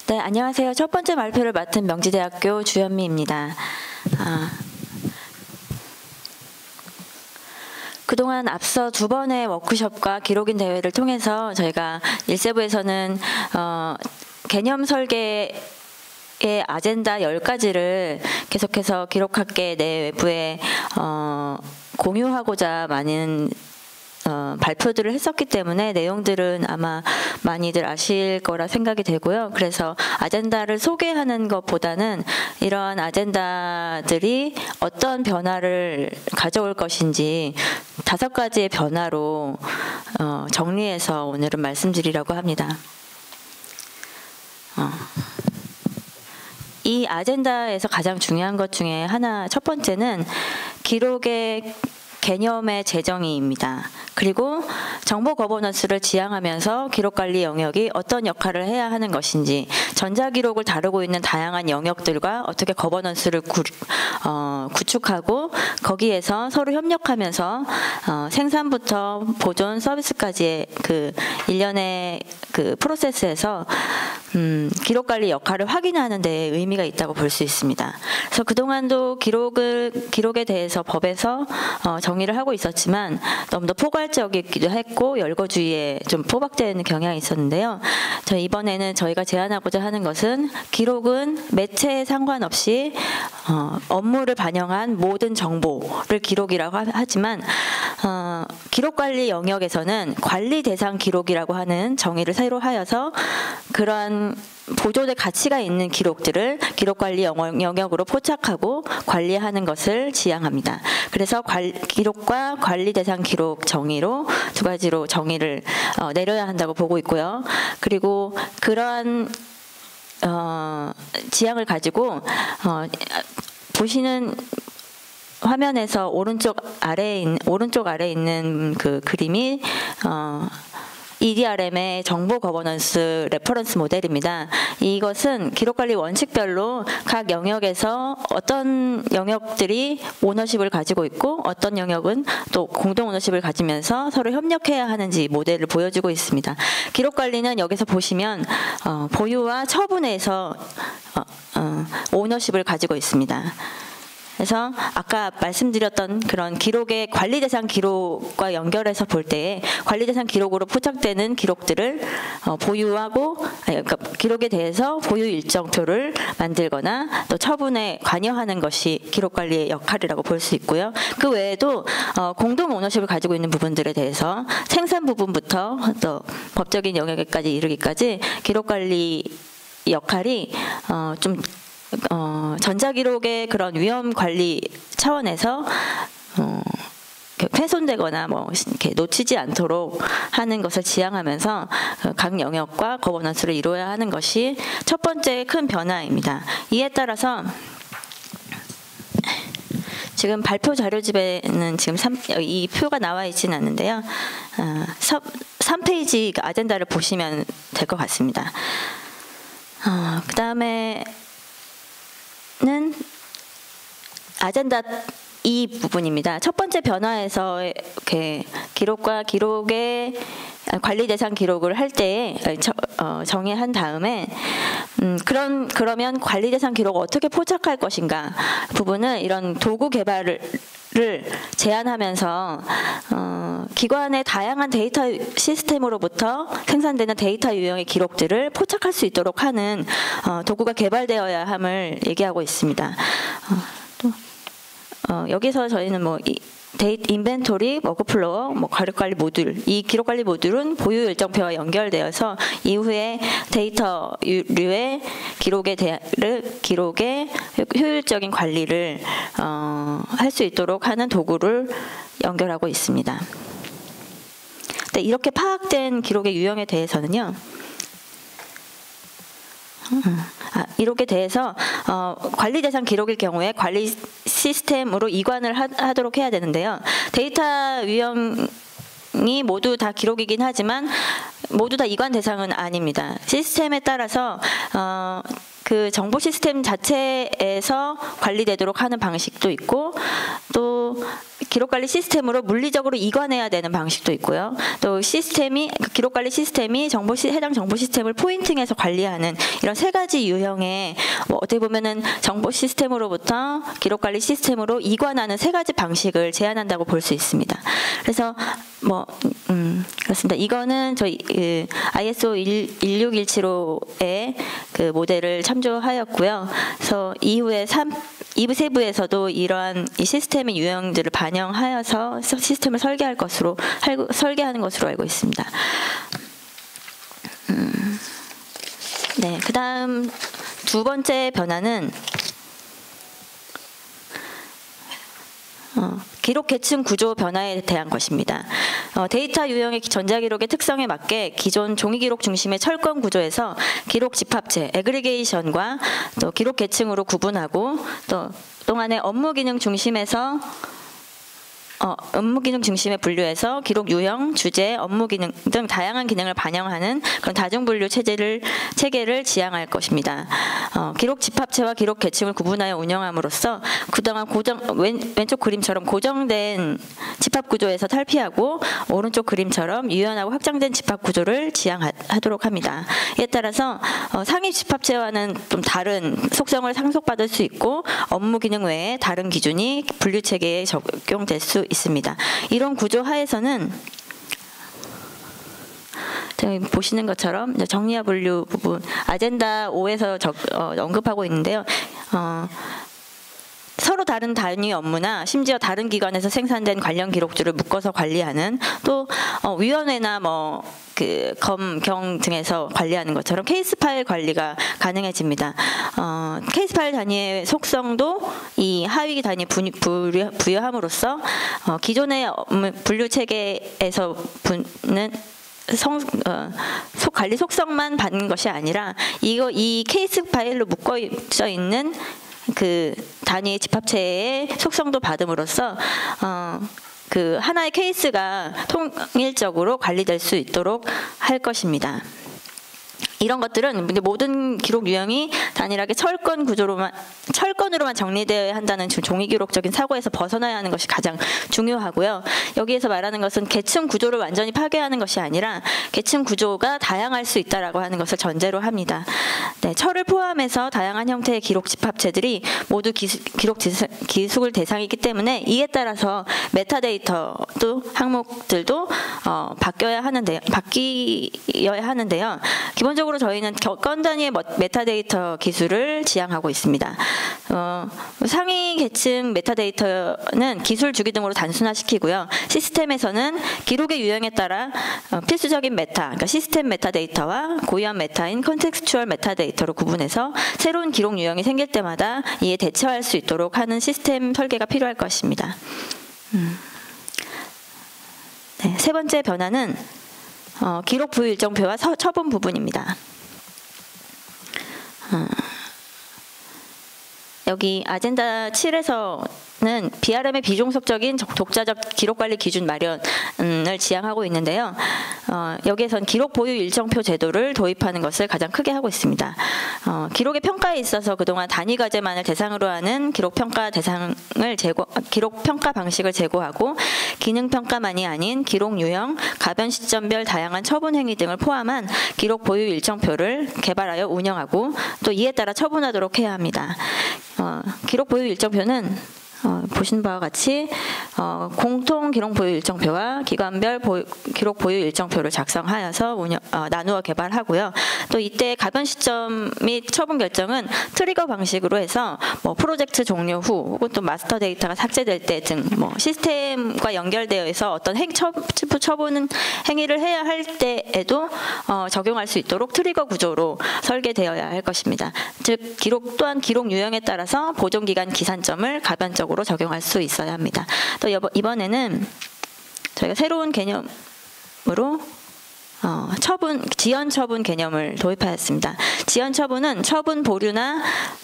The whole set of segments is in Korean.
네, 안녕하세요. 첫 번째 발표를 맡은 명지대학교 주현미입니다. 그동안 앞서 두 번의 워크숍과 기록인 대회를 통해서 저희가 1세부에서는 개념 설계의 아젠다 10가지를 계속해서 기록학계 내외부에 공유하고자 많은 발표들을 했었기 때문에 내용들은 아마 많이들 아실 거라 생각이 되고요. 그래서 아젠다를 소개하는 것보다는 이러한 아젠다들이 어떤 변화를 가져올 것인지 5가지의 변화로 정리해서 오늘은 말씀드리려고 합니다. 이 아젠다에서 가장 중요한 것 중에 하나, 첫 번째는 기록의 개념의 재정의입니다. 그리고 정보 거버넌스를 지향하면서 기록관리 영역이 어떤 역할을 해야 하는 것인지, 전자기록을 다루고 있는 다양한 영역들과 어떻게 거버넌스를 구축하고 거기에서 서로 협력하면서 생산부터 보존 서비스까지의 그 일련의 그 프로세스에서 기록관리 역할을 확인하는 데 의미가 있다고 볼 수 있습니다. 그래서 그동안도 기록에 대해서 법에서 정의를 하고 있었지만 너무 더 포괄적이기도 했고 열거주의에 좀 포박되는 경향이 있었는데요. 이번에는 저희가 제안하고자 하는 것은 기록은 매체에 상관없이 업무를 반영한 모든 정보를 기록이라고 하지만 기록관리 영역에서는 관리 대상 기록이라고 하는 정의를 새로 하여서 그러한 보존의 가치가 있는 기록들을 기록관리 영역으로 포착하고 관리하는 것을 지향합니다. 그래서 기록과 관리 대상 기록 정의로 2가지로 정의를 내려야 한다고 보고 있고요. 그리고 그러한 지향을 가지고 보시는 화면에서 오른쪽 아래에 있는 그 그림이 EDRM의 정보 거버넌스 레퍼런스 모델입니다. 이것은 기록관리 원칙별로 각 영역에서 어떤 영역들이 오너십을 가지고 있고 어떤 영역은 또 공동 오너십을 가지면서 서로 협력해야 하는지 모델을 보여주고 있습니다. 기록관리는 여기서 보시면 보유와 처분에서 오너십을 가지고 있습니다. 그래서 아까 말씀드렸던 그런 기록의 관리 대상 기록과 연결해서 볼 때에 관리 대상 기록으로 포착되는 기록들을 보유하고, 그러니까 기록에 대해서 보유 일정표를 만들거나 또 처분에 관여하는 것이 기록 관리의 역할이라고 볼 수 있고요. 그 외에도 공동 오너십을 가지고 있는 부분들에 대해서 생산 부분부터 또 법적인 영역에까지 이르기까지 기록 관리 역할이 좀 전자기록의 그런 위험 관리 차원에서 훼손되거나 이렇게 놓치지 않도록 하는 것을 지향하면서 각 영역과 거버넌스를 이루어야 하는 것이 첫 번째 큰 변화입니다. 이에 따라서 지금 발표 자료집에는 지금 이 표가 나와 있지는 않는데요. 3페이지 아젠다를 보시면 될 것 같습니다. 그 다음에 는 아젠다 이 부분입니다. 첫 번째 변화에서 이렇게 기록과 기록의 관리 대상 기록을 할 때에 정의한 다음에 그러면 관리 대상 기록을 어떻게 포착할 것인가 부분은 이런 도구 개발을 제안하면서 기관의 다양한 데이터 시스템으로부터 생산되는 데이터 유형의 기록들을 포착할 수 있도록 하는 도구가 개발되어야 함을 얘기하고 있습니다. 여기서 저희는 인벤토리, 워크플로어, 기록관리 모듈, 이 기록관리 모듈은 보유 일정표와 연결되어서 이후에 데이터류의 기록의 효율적인 관리를 할 수 있도록 하는 도구를 연결하고 있습니다. 네, 이렇게 파악된 기록의 유형에 대해서는요. 이렇게 대해서 관리 대상 기록일 경우에 관리 시스템으로 이관을 하도록 해야 되는데요. 데이터 유형이 모두 다 기록이긴 하지만 모두 다 이관 대상은 아닙니다. 시스템에 따라서 그 정보 시스템 자체에서 관리되도록 하는 방식도 있고 또 기록관리 시스템으로 물리적으로 이관해야 되는 방식도 있고요. 또 기록관리 시스템이 해당 정보 시스템을 포인팅해서 관리하는 이런 세 가지 유형의 어떻게 보면은 정보 시스템으로부터 기록관리 시스템으로 이관하는 세 가지 방식을 제안한다고 볼 수 있습니다. 그래서 그렇습니다. 이거는 저희 ISO 16175의 그 모델을 참조하였고요. 그래서 이후에 2부 세부에서도 이러한 이 시스템의 유형들을 반영하여서 시스템을 설계하는 것으로 알고 있습니다. 네, 그다음 두 번째 변화는 기록 계층 구조 변화에 대한 것입니다. 데이터 유형의 전자기록의 특성에 맞게 기존 종이기록 중심의 철권 구조에서 기록 집합체, 애그리게이션과 또 기록 계층으로 구분하고 또 동안의 업무 기능 중심의 분류에서 기록 유형, 주제, 업무 기능 등 다양한 기능을 반영하는 그런 다중분류 체계를 지향할 것입니다. 기록 집합체와 기록 계층을 구분하여 운영함으로써 그동안 왼쪽 그림처럼 고정된 집합 구조에서 탈피하고 오른쪽 그림처럼 유연하고 확장된 집합 구조를 지향하도록 합니다. 이에 따라서 상위 집합체와는 좀 다른 속성을 상속받을 수 있고 업무 기능 외에 다른 기준이 분류 체계에 적용될 수 있습니다. 이런 구조 하에서는 보시는 것처럼 정리와 분류 부분 아젠다 5에서 언급하고 있는데요. 서로 다른 단위 업무나 심지어 다른 기관에서 생산된 관련 기록들을 묶어서 관리하는 또 위원회나 검경 등에서 관리하는 것처럼 케이스 파일 관리가 가능해집니다. 케이스 파일 단위의 속성도 이 하위 단위에 부여함으로써 기존의 분류 체계에서 관리 속성만 받는 것이 아니라 이 케이스 파일로 묶어져 있는 그 단위의 집합체의 속성도 받음으로써 그 하나의 케이스가 통일적으로 관리될 수 있도록 할 것입니다. 이런 것들은 모든 기록 유형이 단일하게 철권으로만 정리되어야 한다는 종이기록적인 사고에서 벗어나야 하는 것이 가장 중요하고요. 여기에서 말하는 것은 계층 구조를 완전히 파괴하는 것이 아니라 계층 구조가 다양할 수 있다라고 하는 것을 전제로 합니다. 네, 철을 포함해서 다양한 형태의 기록 집합체들이 모두 기록 기술 대상이기 때문에 이에 따라서 메타데이터도 항목들도 바뀌어야 하는데요. 기본적으로 저희는 건 단위의 메타데이터 기술을 지향하고 있습니다. 상위 계층 메타데이터는 기술 주기 등으로 단순화시키고요. 시스템에서는 기록의 유형에 따라 필수적인 그러니까 시스템 메타데이터와 고유한 메타인 컨텍스추얼 메타데이터로 구분해서 새로운 기록 유형이 생길 때마다 이에 대처할 수 있도록 하는 시스템 설계가 필요할 것입니다. 네, 세 번째 변화는 기록 부유 일정표와 처분 부분입니다. 여기 아젠다 7에서는 BRM의 비종속적인 독자적 기록관리 기준 마련을 지향하고 있는데요. 여기에선 기록 보유 일정표 제도를 도입하는 것을 가장 크게 하고 있습니다. 기록의 평가에 있어서 그동안 단위 과제만을 대상으로 하는 기록 평가 방식을 제고하고 기능 평가만이 아닌 기록 유형, 가변 시점별 다양한 처분 행위 등을 포함한 기록 보유 일정표를 개발하여 운영하고 또 이에 따라 처분하도록 해야 합니다. 기록 보유 일정표는 보신 바와 같이 공통 기록 보유 일정표와 기관별 기록 보유 일정표를 작성하여서 나누어 개발하고요. 또 이때 가변 시점 및 처분 결정은 트리거 방식으로 해서 프로젝트 종료 후 혹은 또 마스터 데이터가 삭제될 때 등 시스템과 연결되어서 어떤 처분 행위를 해야 할 때에도 적용할 수 있도록 트리거 구조로 설계되어야 할 것입니다. 즉 기록 유형에 따라서 보존 기간 기산점을 가변적으로 적용할 수 있어야 합니다. 또 이번에는 저희가 새로운 개념으로 지연 처분 개념을 도입하였습니다. 지연 처분은 처분 보류나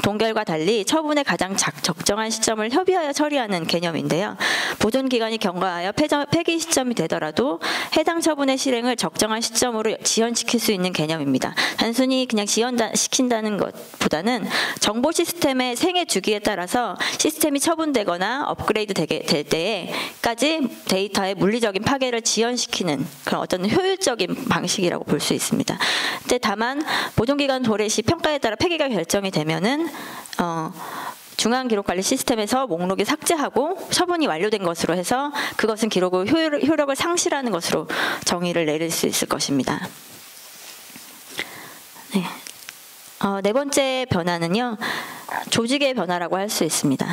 동결과 달리 처분의 가장 적정한 시점을 협의하여 처리하는 개념인데요. 보존 기간이 경과하여 폐기 시점이 되더라도 해당 처분의 실행을 적정한 시점으로 지연시킬 수 있는 개념입니다. 단순히 그냥 지연시킨다는 것보다는 정보 시스템의 생애 주기에 따라서 시스템이 처분되거나 업그레이드 될 때에까지 데이터의 물리적인 파괴를 지연시키는 그런 어떤 효율적인 방식이라고 볼 수 있습니다. 근데 다만 보존기간 도래 시 평가에 따라 폐기가 결정이 되면은 중앙기록관리 시스템에서 목록이 삭제하고 처분이 완료된 것으로 해서 그것은 기록의 효력을 상실하는 것으로 정의를 내릴 수 있을 것입니다. 네. 네 번째 변화는요, 조직의 변화라고 할 수 있습니다.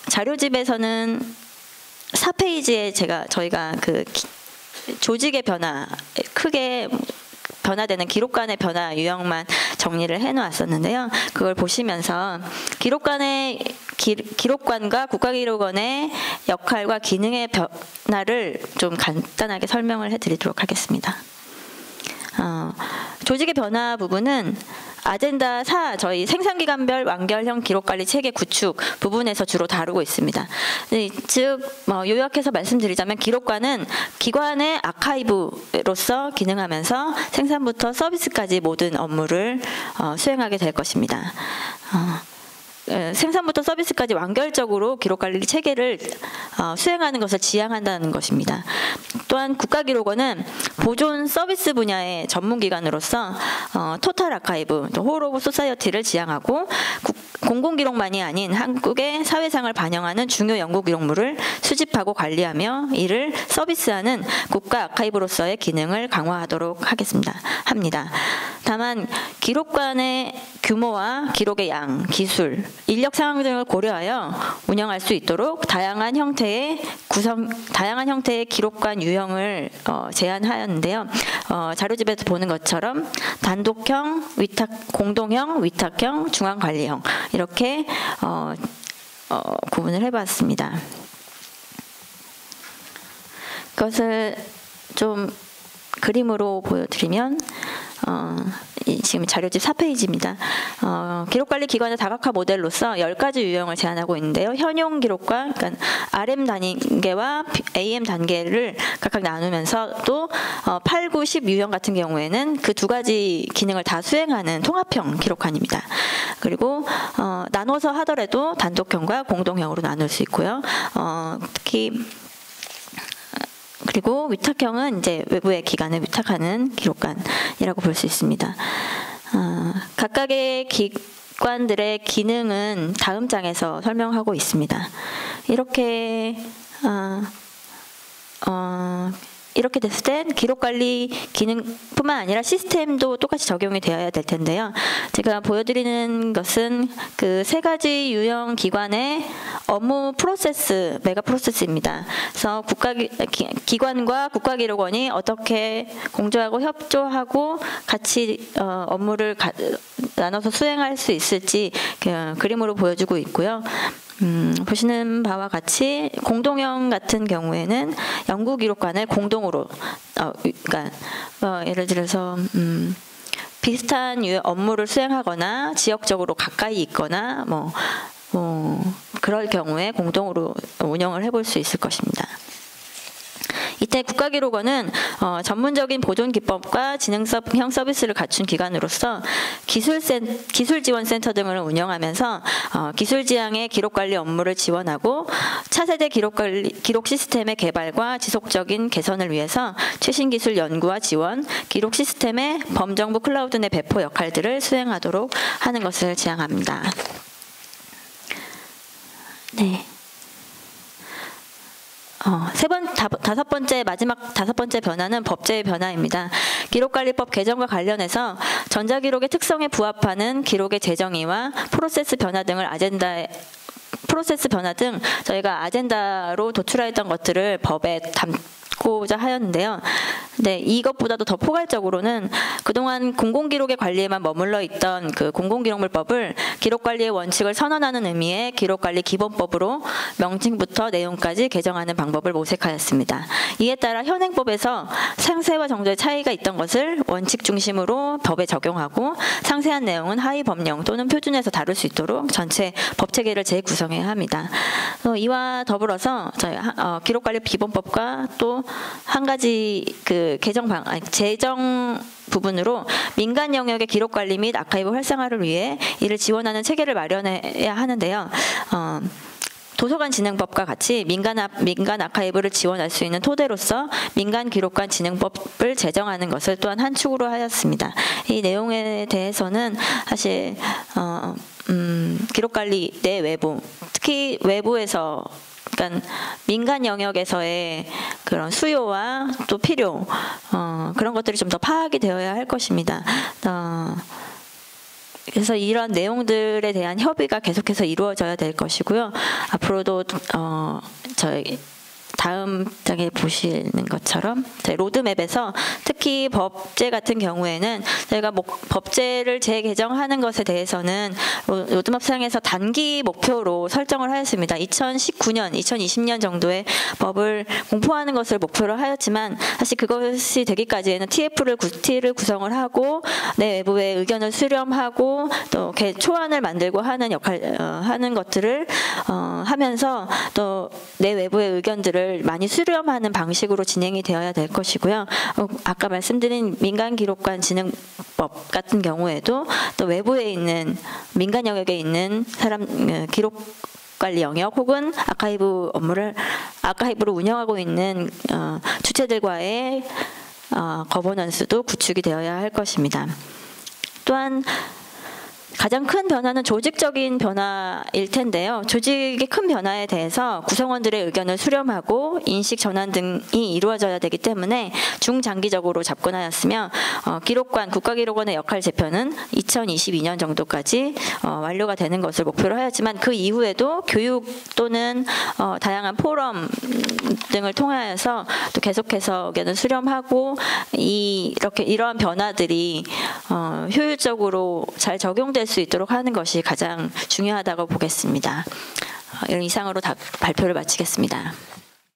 자료집에서는 4페이지에 저희가 그 조직의 변화, 크게 변화되는 기록관의 변화 유형만 정리를 해놓았었는데요. 그걸 보시면서 기록관과 국가기록원의 역할과 기능의 변화를 좀 간단하게 설명을 해드리도록 하겠습니다. 조직의 변화 부분은 아젠다 4, 저희 생산기관별 완결형 기록관리 체계 구축 부분에서 주로 다루고 있습니다. 즉 요약해서 말씀드리자면 기록관은 기관의 아카이브로서 기능하면서 생산부터 서비스까지 모든 업무를 수행하게 될 것입니다. 생산부터 서비스까지 완결적으로 기록관리 체계를 수행하는 것을 지향한다는 것입니다. 또한 국가기록원은 보존 서비스 분야의 전문기관으로서 토탈 아카이브, 홀 오브 소사이어티를 지향하고 공공기록만이 아닌 한국의 사회상을 반영하는 중요 연구기록물을 수집하고 관리하며 이를 서비스하는 국가 아카이브로서의 기능을 강화하도록 합니다. 다만 기록관의 규모와 기록의 양, 기술, 인력 상황 등을 고려하여 운영할 수 있도록 다양한 형태의 기록관 유형을 제안하였는데요. 자료집에서 보는 것처럼 단독형, 공동형, 위탁형, 중앙관리형 이렇게 구분을 해봤습니다. 그것을 좀 그림으로 보여드리면 지금 자료집 4페이지입니다. 기록관리 기관의 다각화 모델로서 10가지 유형을 제안하고 있는데요. 현용 기록관, 그러니까 RM 단계와 AM 단계를 각각 나누면서 또 8, 9, 10 유형 같은 경우에는 그 두 가지 기능을 다 수행하는 통합형 기록관입니다. 그리고 나눠서 하더라도 단독형과 공동형으로 나눌 수 있고요. 그리고 위탁형은 이제 외부의 기관을 위탁하는 기록관이라고 볼 수 있습니다. 각각의 기관들의 기능은 다음 장에서 설명하고 있습니다. 이렇게 됐을 땐 기록관리 기능뿐만 아니라 시스템도 똑같이 적용이 되어야 될 텐데요. 제가 보여드리는 것은 그 3가지 유형 기관의 업무 프로세스, 메가 프로세스입니다. 그래서 기관과 국가기록원이 어떻게 공조하고 협조하고 같이 업무를 나눠서 수행할 수 있을지 그림으로 보여주고 있고요. 보시는 바와 같이 공동형 같은 경우에는 연구기록관을 공동으로 그러니까 예를 들어서 비슷한 업무를 수행하거나 지역적으로 가까이 있거나 그럴 경우에 공동으로 운영을 해볼 수 있을 것입니다. 이때 국가기록원은 전문적인 보존 기법과 지능형 서비스를 갖춘 기관으로서 기술지원센터 등을 운영하면서 기술지향의 기록관리 업무를 지원하고 차세대 기록 시스템의 개발과 지속적인 개선을 위해서 최신 기술 연구와 지원, 기록 시스템의 범정부 클라우드 내 배포 역할들을 수행하도록 하는 것을 지향합니다. 네. 마지막 다섯 번째 변화는 법제의 변화입니다. 기록관리법 개정과 관련해서 전자기록의 특성에 부합하는 기록의 재정의와 프로세스 변화 등 저희가 아젠다로 도출했던 것들을 법에 담고자 하였는데요. 네, 이것보다도 더 포괄적으로는 그동안 공공기록의 관리에만 머물러 있던 그 공공기록물법을 기록관리의 원칙을 선언하는 의미의 기록관리 기본법으로 명칭부터 내용까지 개정하는 방법을 모색하였습니다. 이에 따라 현행법에서 상세와 정도의 차이가 있던 것을 원칙 중심으로 법에 적용하고 상세한 내용은 하위 법령 또는 표준에서 다룰 수 있도록 전체 법체계를 재구성해야 합니다. 이와 더불어서 저희 기록관리 기본법과 또 한 가지 그 재정 부분으로 민간 영역의 기록 관리 및 아카이브 활성화를 위해 이를 지원하는 체계를 마련해야 하는데요. 도서관 진흥법과 같이 민간 아카이브를 지원할 수 있는 토대로서 민간 기록관 진흥법을 제정하는 것을 또한 한 축으로 하였습니다. 이 내용에 대해서는 사실 기록관리 내 외부, 특히 외부에서 그러니까 민간 영역에서의 그런 수요와 또 필요 그런 것들이 좀 더 파악이 되어야 할 것입니다. 그래서 이런 내용들에 대한 협의가 계속해서 이루어져야 될 것이고요. 앞으로도 저희 다음 장에 보시는 것처럼 저희 로드맵에서 특히 법제 같은 경우에는 저희가 법제를 재개정하는 것에 대해서는 로드맵상에서 단기 목표로 설정을 하였습니다. 2019년, 2020년 정도의 법을 공포하는 것을 목표로 하였지만 사실 그것이 되기까지에는 T를 구성을 하고 내 외부의 의견을 수렴하고 또 초안을 만들고 하는 하는 것들을 하면서 또 내 외부의 의견들을 많이 수렴하는 방식으로 진행이 되어야 될 것이고요. 아까 말씀드린 민간기록관 진흥법 같은 경우에도 또 외부에 있는 민간 영역에 있는 기록 관리 영역 혹은 아카이브를 운영하고 있는 주체들과의 거버넌스도 구축이 되어야 할 것입니다. 또한 가장 큰 변화는 조직적인 변화일 텐데요. 조직의 큰 변화에 대해서 구성원들의 의견을 수렴하고 인식 전환 등이 이루어져야 되기 때문에 중장기적으로 접근하였으며 국가기록원의 역할 재편은 2022년 정도까지 완료가 되는 것을 목표로 하였지만 그 이후에도 교육 또는 다양한 포럼 등을 통하여서 또 계속해서 의견을 수렴하고 이러한 변화들이 효율적으로 잘 적용될 수 있도록 하는 것이 가장 중요하다고 보겠습니다. 이상으로 발표를 마치겠습니다.